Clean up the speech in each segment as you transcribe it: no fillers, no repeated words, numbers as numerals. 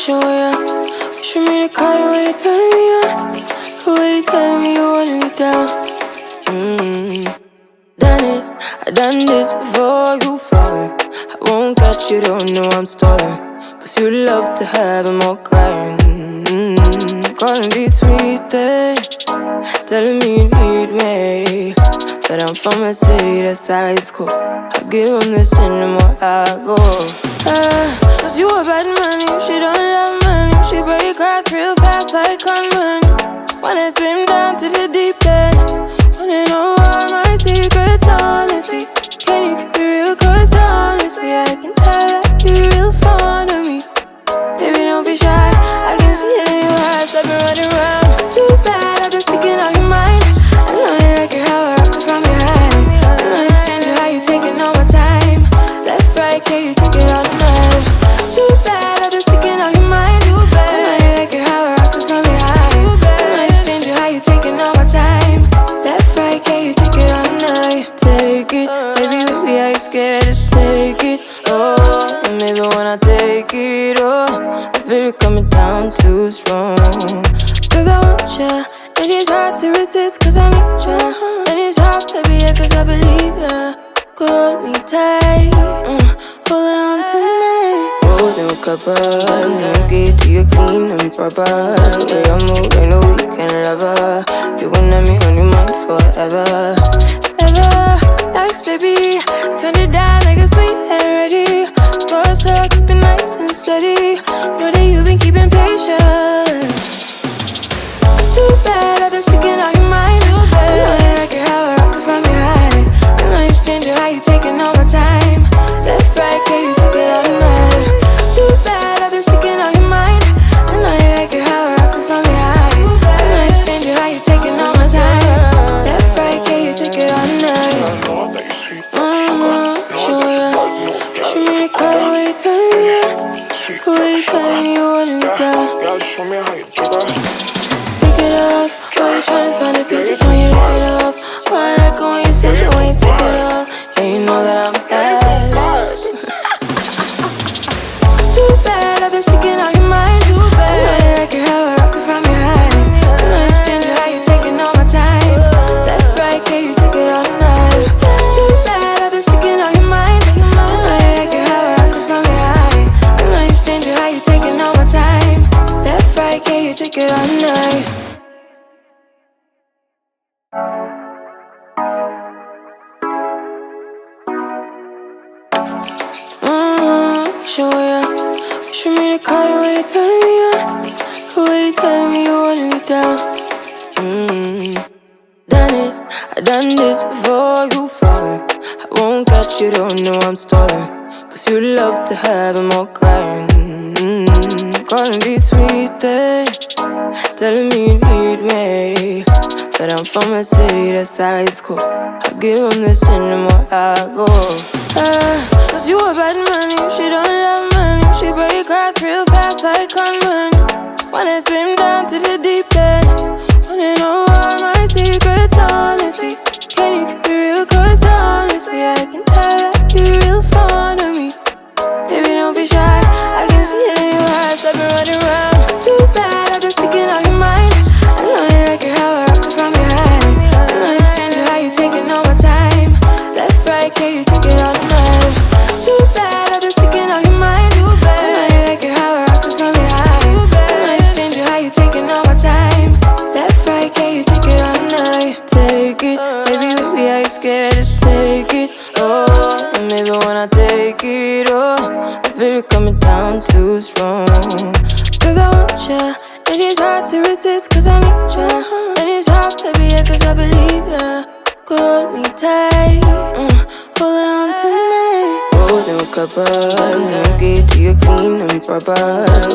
show ya. Wish me to call you when you're turning me on. The way you telling me you wanted me down. Done it, I done this before you falling. I won't catch you, don't know I'm stalling. Cause you love to have them all crying. Calling me sweet, telling me you need me. But I'm from a city that's high school. I give them this and the more I go. Cause you a bad man, you she don't love money. She break grass real fast like conman. Wanna swim down to the deep end. Wanna know all my secrets, honestly. Can you keep it real? Cause honestly, I can tell that you're real fond of me. Baby, don't be shy, I can see it in your eyes. I've been running around. Too bad, I've been sticking out your mind. I know you like it how I rock it from behind. I know you stand it how you taking all my time. Left, right, can you take it all night? Too bad, I've been sticking out your mind. I know you like it how I rock it from behind. I know you stand it how you taking all my time. Left, right, can you take it all night? Take it, baby, baby, I ain't scared to take it. Oh, and maybe when I take it, oh, I feel it coming down too strong. Cause I want ya, and it's hard to resist cause I need ya. And it's hard, baby, yeah, cause I believe ya. Hold me tight, holding on tonight. Holding a couple, get to you clean and proper. Way I move, ain't no weekend lover. You gon' have me on your mind forever. Ever, thanks baby, turn it down like a sweet and ready. Go slow, keep it nice and steady. Know that you've been keeping patience. Too bad, I've been sticking out your mind. I know you like it how I rock it from behind. I know you stand it how you taking all my time. Left, right, can you take it all night? Too bad, I've been sticking out your mind. I know you like it how I rock it from behind. I know you stand it how you taking all my time. Left, right, can you take it all night? Show ya. Show me the call when you turn me on. The way you telling me you wanted me down. Show me how you do Off. Why you tryna find the pieces when you rip it off? Why I like it when you sit it when you take it off? And you know that I'm bad. Too bad, I've been sticking out your mind. I know you like it how I rock it from behind. I know you stand it how you taking all my time. Left, right, can you take it all night? Too bad, I've been sticking out your mind. I know you like it how I rock it from behind. I know you stand it how you taking all my time. Left, right, can you take it all night? Show ya. Wish me to call you when you're turning me on. The way you telling me you wanted me down. Done it, I done this before you falling. I won't catch you, don't know I'm stalling. Cause you love to have them all crying. Calling me sweet, telling me you need me. But I'm from a city that's high school. I give them this and the more I go. Cause you a bad man, you she don't love money. She break grass real fast like conman. Wanna swim down to the deep end. Wanna know all my secrets, honestly. Can you keep it real? Cause honestly, I can tell that you're real fond of me. Baby, don't be shy, I can see it in your eyes. I've been running around. Too bad, I've been sticking out your mind. I know you like it how I rock it from behind. I know you stand it how you taking all my time. Left, right, can you take it all night? Too bad, I've been sticking out your mind. I know you like it how I rock it from behind. I know you stand it how you taking all my time. Left, right, can you take it all night? Take it, baby, baby, I ain't scared to take it. Oh, and maybe when I take it, oh, I feel it coming down too strong. Cause I want ya, and it's hard to resist cause I need ya. And it's hard, baby, yeah, cause I believe ya. Hold me tight, holding on tonight. Holding a couple, get to you clean and proper.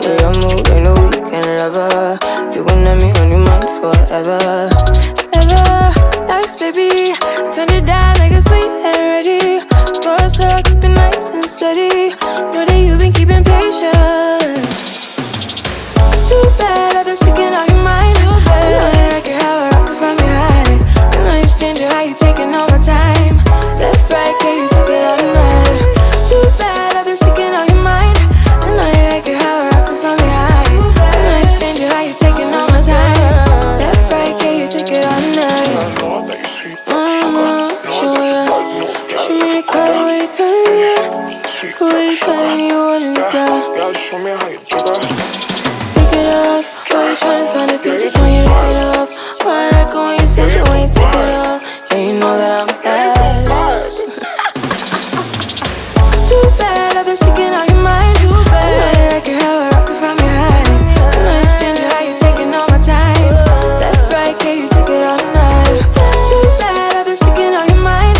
Way I move, ain't no weekend lover. You gon' have me on your mind forever. Ever, thanks baby, turn it down like a sweet and ready. Go slow, keep it nice and steady. Know that you've been keeping patience. Too bad, I've been sticking out your mind. I know you like it how I rock it from behind. I know you stand it how you taking all my time. Left, right, can you take it all night? Too bad, I've been sticking out your mind. I know you like it how I rock it from behind. quiet way you turn me on. The way you tell me you wanted me down. Girl, show me how you jiggle. Lick it off. Why you tryna find the pieces when you lick it off? Why I like it when you sit you when you take it off? Yeah, you know that I'm bad. Too bad I've been sticking out your mind. I know you like it how I rock it from behind. I know you stand how you taking all my time. Left, right, yeah, you take it all night. Too bad I've been sticking out your mind. I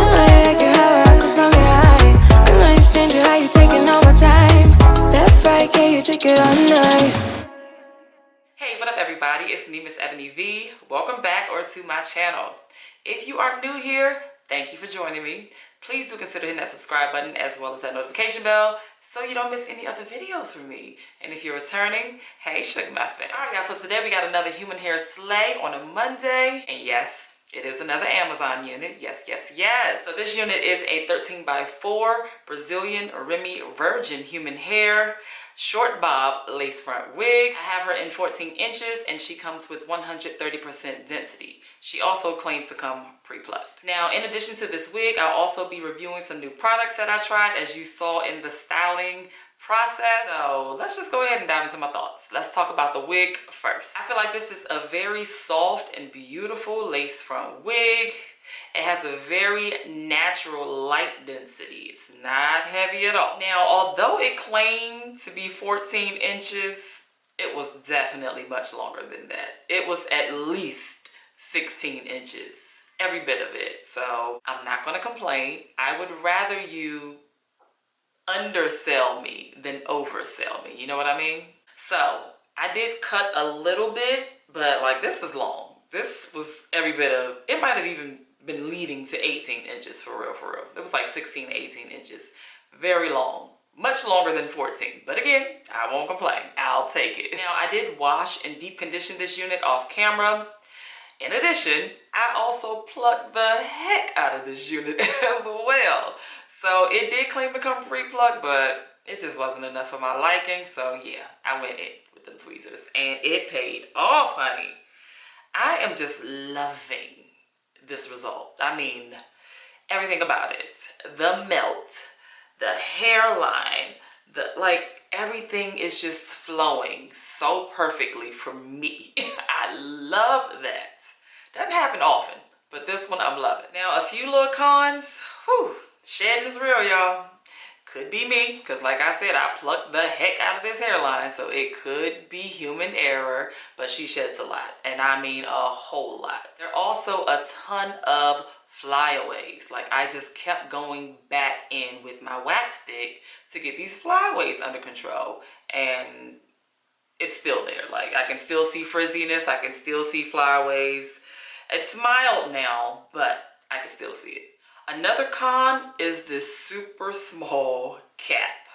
know you like it how I rock it from behind. I know you stand how you taking all my time. Left, right, yeah, you take it all night. Hey, what up everybody? It's me, MsEbonyVee. Welcome back to my channel. If you are new here, thank you for joining me. Please do consider hitting that subscribe button as well as that notification bell so you don't miss any other videos from me. And if you're returning, hey, Shug Muffins. Alright guys, so today we got another human hair slay on a Monday. And yes, it is another Amazon unit. Yes, yes, yes. So this unit is a 13x4 Brazilian Remy virgin human hair short bob lace front wig. I have her in 14 inches and she comes with 130% density. She also claims to come pre-plucked. Now, in addition to this wig, I'll also be reviewing some new products that I tried, as you saw in the styling process. So let's just go ahead and dive into my thoughts. Let's talk about the wig first. I feel like this is a very soft and beautiful lace front wig. It has a very natural light density. It's not heavy at all. Now, although it claimed to be 14 inches, it was definitely much longer than that. It was at least 16 inches, every bit of it. So I'm not gonna complain. I would rather you undersell me than oversell me. You know what I mean? So I did cut a little bit, but like this was long. This was every bit of, it might have even been leading to 18 inches for real, for real. It was like 16 to 18 inches. Very long. Much longer than 14. But again, I won't complain. I'll take it. Now, I did wash and deep condition this unit off camera. In addition, I also plucked the heck out of this unit as well. So it did claim to come pre-plucked, but it just wasn't enough for my liking. So yeah, I went in with them tweezers and it paid off, honey. I am just loving this result. I mean, everything about it. The melt, the hairline, everything is just flowing so perfectly for me. I love that. Doesn't happen often, but this one I'm loving. Now, a few little cons. Whew, shedding is real, y'all. Could be me, because like I said, I plucked the heck out of this hairline, so it could be human error, but she sheds a lot, and I mean a whole lot. There are also a ton of flyaways. Like, I just kept going back in with my wax stick to get these flyaways under control, and it's still there. Like, I can still see frizziness, I can still see flyaways. It's mild now, but I can still see it. Another con is this super small cap.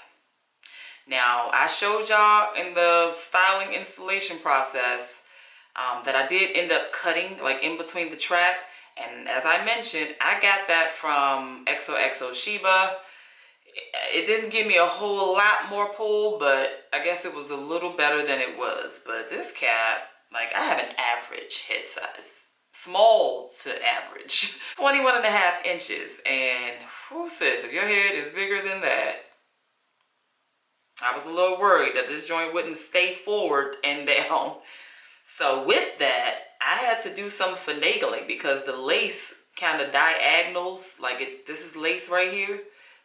Now, I showed y'all in the styling installation process that I did end up cutting like in between the track. And as I mentioned, I got that from XOXO Sheba. It didn't give me a whole lot more pull, but I guess it was a little better than it was. But this cap, like, I have an average head size. Small to average. 21.5 inches. And who says if your head is bigger than that? I was a little worried that this joint wouldn't stay forward and down. So with that, I had to do some finagling because the lace kind of diagonals. Like, this is lace right here,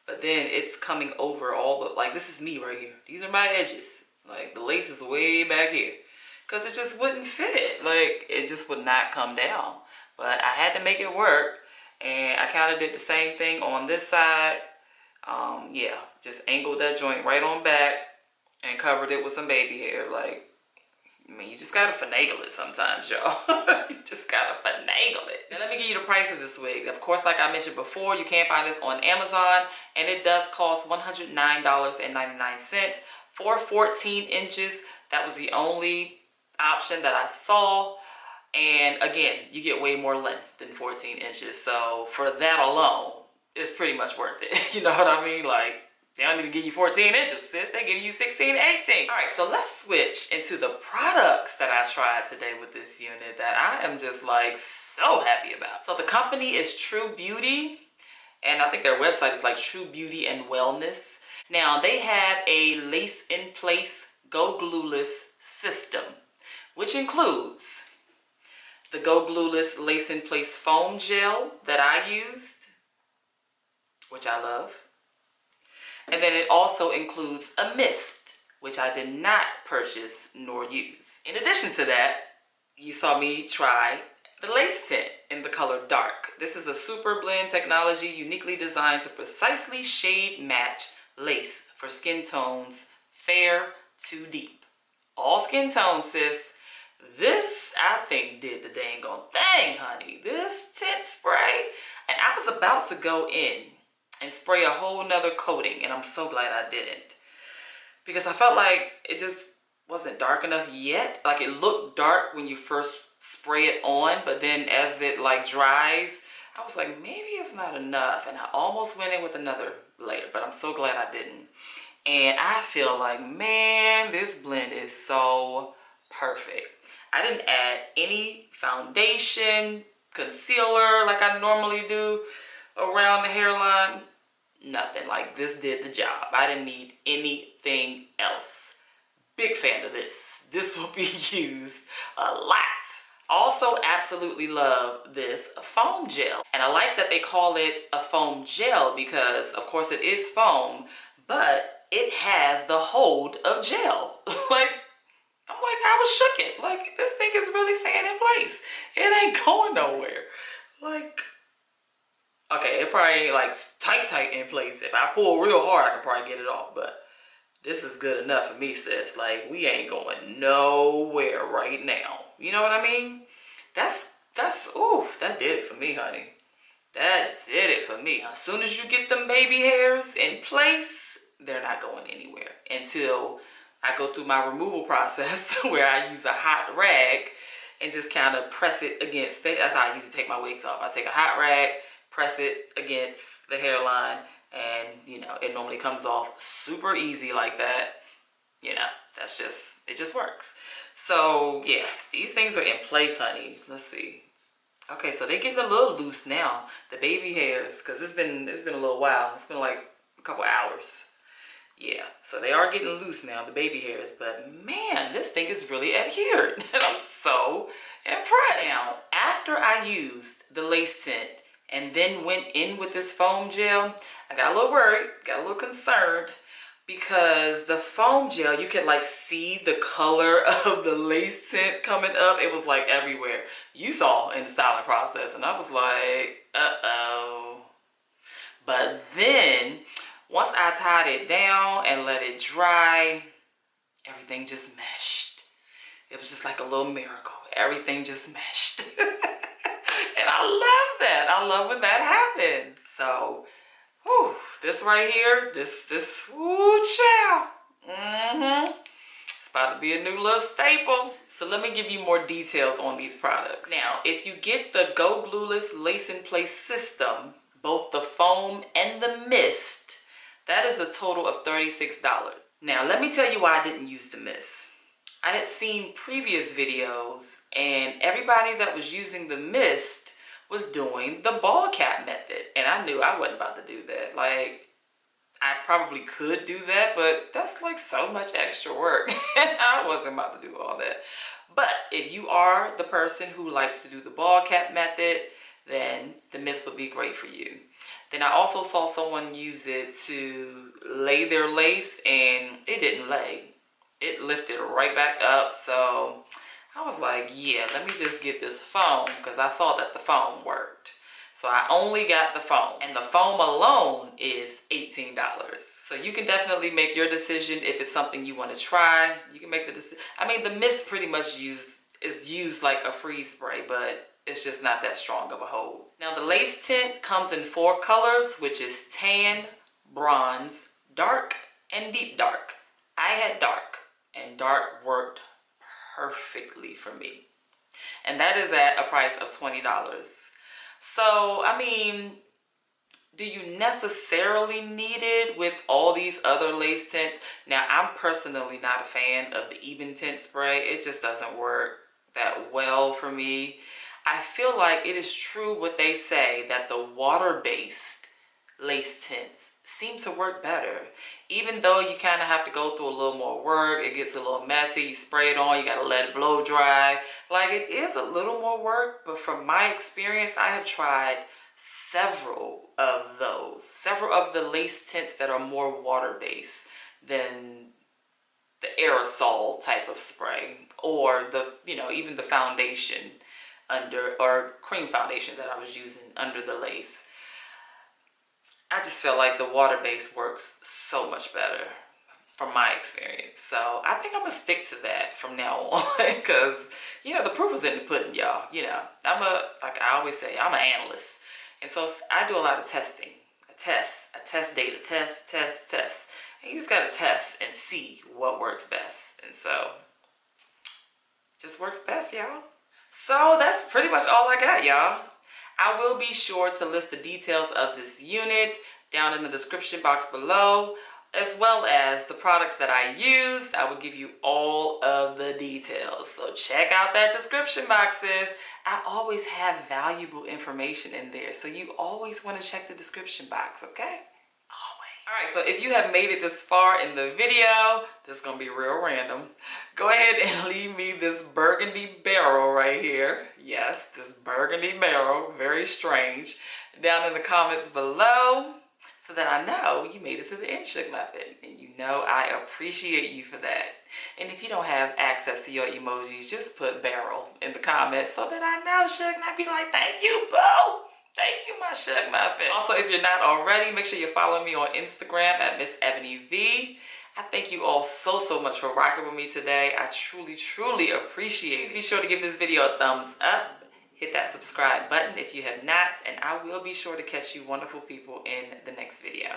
but then it's coming over all the, like, this is me right here. These are my edges. Like, the lace is way back here. Because it just wouldn't fit. Like, it just would not come down. But I had to make it work. And I kind of did the same thing on this side. Yeah, just angled that joint right on back and covered it with some baby hair. Like, I mean, you just gotta finagle it sometimes, y'all. You just gotta finagle it. Now, let me give you the price of this wig. Of course, like I mentioned before, you can find this on Amazon. And it does cost $109.99 for 14 inches. That was the only option that I saw, and again, you get way more length than 14 inches, so for that alone, it's pretty much worth it. You know what I mean? Like, they don't even give you 14 inches, sis. They give you 16, 18. All right, so let's switch into the products that I tried today with this unit that I am just like so happy about. So the company is TruBeauty, And I think their website is like TruBeauty Wellness. Now, they have a lace-in-place Go Glueless system, which includes the Go Glueless lace-in-place foam gel that I used, which I love. And then it also includes a mist, which I did not purchase nor use. In addition to that, you saw me try the lace tint in the color dark. This is a super blend technology uniquely designed to precisely shade match lace for skin tones fair to deep. All skin tones, sis. This, I think, did the dang on thing, honey. This tint spray, and I was about to go in and spray a whole nother coating, and I'm so glad I didn't. Because I felt like it just wasn't dark enough yet. Like, it looked dark when you first spray it on, but then as it like dries, I was like, maybe it's not enough. And I almost went in with another layer, but I'm so glad I didn't. And I feel like, man, this blend is so perfect. I didn't add any foundation, concealer like I normally do around the hairline. Nothing. Like, this did the job. I didn't need anything else. Big fan of this. This will be used a lot. Also absolutely love this foam gel. And I like that they call it a foam gel because, of course, it is foam, but it has the hold of gel. I'm like, I was shooked. Like, this thing is really staying in place. It ain't going nowhere. Like, okay, it probably ain't like tight in place. If I pull real hard, I can probably get it off, but this is good enough for me, sis. Like, we ain't going nowhere right now. You know what I mean? Ooh, that did it for me, honey. That did it for me. As soon as you get them baby hairs in place, they're not going anywhere until I go through my removal process where I use a hot rag and just kind of press it against. That's how I used to take my wigs off. I take a hot rag, press it against the hairline, and you know, it normally comes off super easy like that. You know, it just works. So yeah, these things are in place, honey. Let's see. Okay, so they're getting a little loose now, the baby hairs, because it's been a little while. It's been like a couple hours. Yeah, so they are getting loose now, the baby hairs, but man, this thing is really adhered, and I'm so impressed. Now, after I used the lace tint and then went in with this foam gel, I got a little worried, got a little concerned, because the foam gel, you could like see the color of the lace tint coming up. It was like everywhere. You saw in the styling process, and I was like, uh-oh. But then, once I tied it down and let it dry, everything just meshed. It was just like a little miracle. Everything just meshed. And I love that. I love when that happens. So, whew, this right here, this, whoo, child. It's about to be a new little staple. So let me give you more details on these products. Now, if you get the Go Glueless Lace-in-Place system, both the foam and the mist, that is a total of $36. Now, let me tell you why I didn't use the mist. I had seen previous videos, and everybody that was using the mist was doing the ball cap method, and I knew I wasn't about to do that. Like, I probably could do that, but that's like so much extra work, and I wasn't about to do all that. But if you are the person who likes to do the ball cap method, then the mist would be great for you. Then I also saw someone use it to lay their lace, and it didn't lay. It lifted right back up, so I was like, yeah, let me just get this foam, because I saw that the foam worked. So I only got the foam, and the foam alone is $18. So you can definitely make your decision if it's something you want to try. You can make the decision. I mean, the mist pretty much is used like a freeze spray, but it's just not that strong of a hold. Now the lace tint comes in 4 colors, which is tan, bronze, dark, and deep dark. I had dark, and dark worked perfectly for me. And that is at a price of $20. So, I mean, do you necessarily need it with all these other lace tints? Now, I'm personally not a fan of the even tint spray. It just doesn't work that well for me. I feel like it is true what they say, that the water-based lace tints seem to work better. Even though you kind of have to go through a little more work, it gets a little messy, you spray it on, you gotta let it blow dry. Like, it is a little more work, but from my experience, I have tried several of the lace tints that are more water-based than the aerosol type of spray, or the, you know, even the foundation or cream foundation that I was using under the lace. I just feel like the water-based works so much better from my experience. So I think I'm gonna stick to that from now on, because, you know, the proof is in the pudding, y'all. You know, like I always say, I'm an analyst. And so I do a lot of testing. I test data, test. And you just gotta test and see what works best. And so, just works best, y'all. So that's pretty much all I got, y'all. I will be sure to list the details of this unit down in the description box below, as well as the products that I used. I will give you all of the details. So check out that description boxes. I always have valuable information in there, so you always want to check the description box, okay? Alright, so if you have made it this far in the video, this is going to be real random. Go ahead and leave me this burgundy barrel right here. Yes, this burgundy barrel, very strange, down in the comments below, so that I know you made it to the end, Shug Muffin. And you know I appreciate you for that. And if you don't have access to your emojis, just put barrel in the comments so that I know, Shug, and I'd be like, thank you, boo! Thank you, my Shug Muffin. Also, if you're not already, make sure you're following me on Instagram at MsEbonyVee. I thank you all so much for rocking with me today. I truly appreciate it. Be sure to give this video a thumbs up. Hit that subscribe button if you have not. And I will be sure to catch you wonderful people in the next video.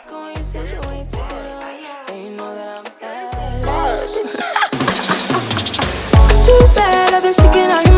Too bad I've been sticking out your